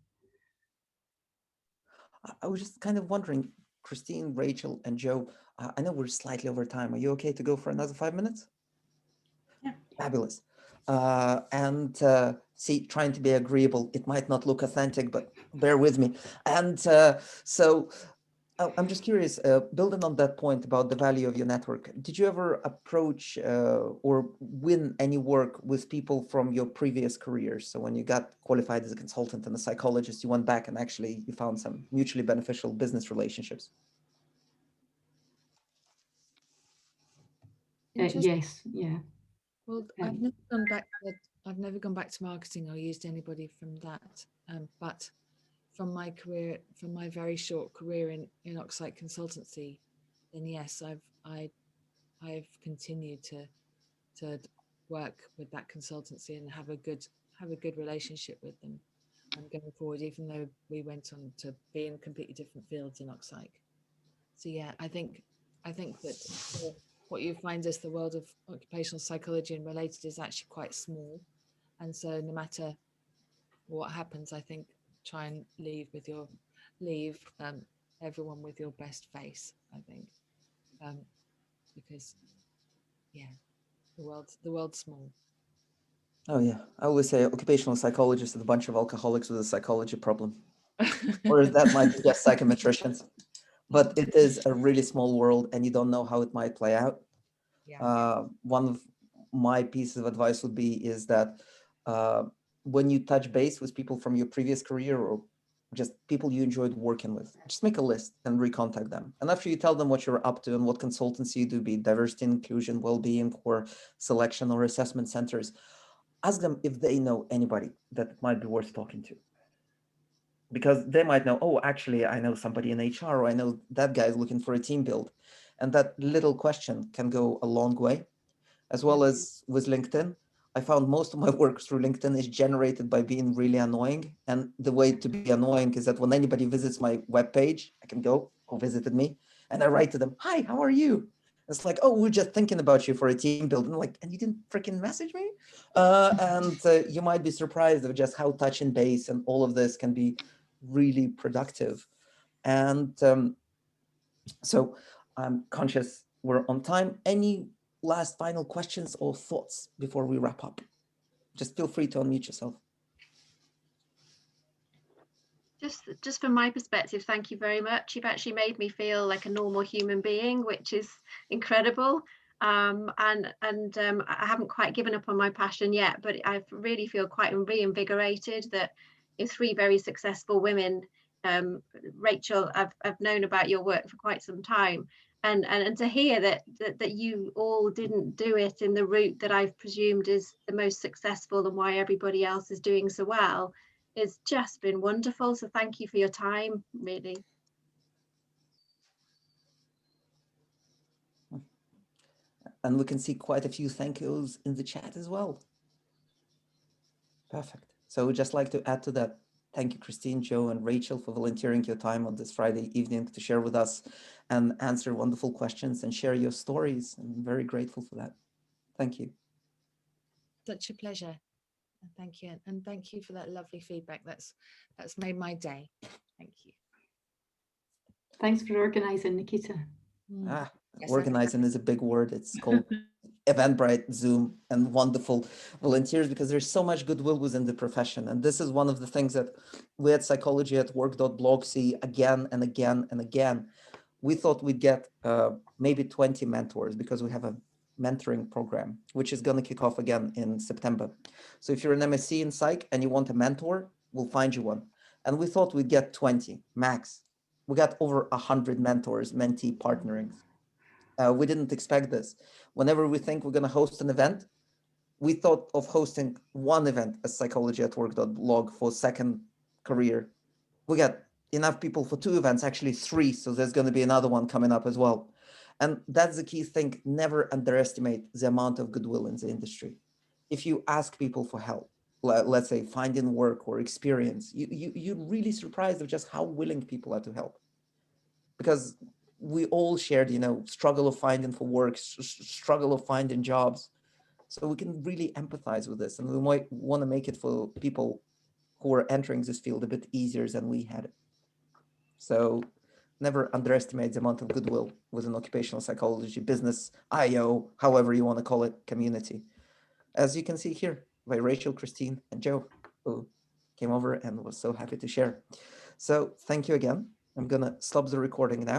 I was just kind of wondering, Christine, Rachel, and Joe, I know we're slightly over time. Are you okay to go for another 5 minutes? Yeah. Fabulous. See, trying to be agreeable, it might not look authentic, but bear with me. And so I'm just curious, building on that point about the value of your network, did you ever approach or win any work with people from your previous careers? So when you got qualified as a consultant and a psychologist, you went back and actually you found some mutually beneficial business relationships? Yes, yeah. Well, I've never gone back to marketing or used anybody from that. But from my career, from my very short career in OcPsych consultancy, then yes, I've continued to work with that consultancy and have a good relationship with them going forward, even though we went on to be in completely different fields in OcPsych. So yeah, I think that what you find is the world of occupational psychology and related is actually quite small, and so no matter what happens, I think try and leave everyone with your best face, I think, because yeah, the world's small. Oh yeah, I always say occupational psychologists are a bunch of alcoholics with a psychology problem, or that might be just psychometricians. But it is a really small world, and you don't know how it might play out. One of my pieces of advice would be is that when you touch base with people from your previous career or just people you enjoyed working with, just make a list and recontact them. And after you tell them what you're up to and what consultancy you do, be it diversity, inclusion, well-being, or selection or assessment centers, ask them if they know anybody that might be worth talking to. Because they might know, oh, actually, I know somebody in HR, or I know that guy is looking for a team build. And that little question can go a long way. As well as with LinkedIn, I found most of my work through LinkedIn is generated by being really annoying. And the way to be annoying is that when anybody visits my webpage, I can go, who visited me, and I write to them, hi, how are you? It's like, oh, we're just thinking about you for a team build. And like, and you didn't freaking message me? You might be surprised of just how touch and base and all of this can be really productive. And so I'm conscious we're on time. Any last final questions or thoughts before we wrap up? Just feel free to unmute yourself. Just from my perspective, thank you very much. You've actually made me feel like a normal human being, which is incredible. I haven't quite given up on my passion yet, but I really feel quite reinvigorated that you're three very successful women. Rachel, I've known about your work for quite some time, and to hear that you all didn't do it in the route that I've presumed is the most successful and why everybody else is doing so well, it's just been wonderful. So thank you for your time, really. And we can see quite a few thank yous in the chat as well. Perfect. So we'd just like to add to that. Thank you, Christine, Joe, and Rachel for volunteering your time on this Friday evening to share with us and answer wonderful questions and share your stories. I'm very grateful for that. Thank you. Such a pleasure. Thank you. And thank you for that lovely feedback. That's made my day. Thank you. Thanks for organising, Nikita. Yes, organizing is a big word. It's called Eventbrite, Zoom, and wonderful volunteers, because there's so much goodwill within the profession. And this is one of the things that we at Psychology at Work.blog see again and again and again. We thought we'd get maybe 20 mentors because we have a mentoring program, which is going to kick off again in September. So if you're an MSc in Psych and you want a mentor, we'll find you one. And we thought we'd get 20 max. We got over 100 mentors, mentee partnerings. We didn't expect this. Whenever we think we're going to host an event, we thought of hosting one event as Psychology at Work.blog for second career. We got enough people for 2 events, actually 3. So there's going to be another one coming up as well. And that's the key thing. Never underestimate the amount of goodwill in the industry. If you ask people for help, let's say finding work or experience, you're really surprised of just how willing people are to help. Because we all shared, struggle of finding for work, struggle of finding jobs. So we can really empathize with this. And we might want to make it for people who are entering this field a bit easier than we had it. So never underestimate the amount of goodwill within occupational psychology, business, IO, however you want to call it, community. As you can see here by Rachel, Christine, and Joe, who came over and was so happy to share. So thank you again. I'm going to stop the recording now.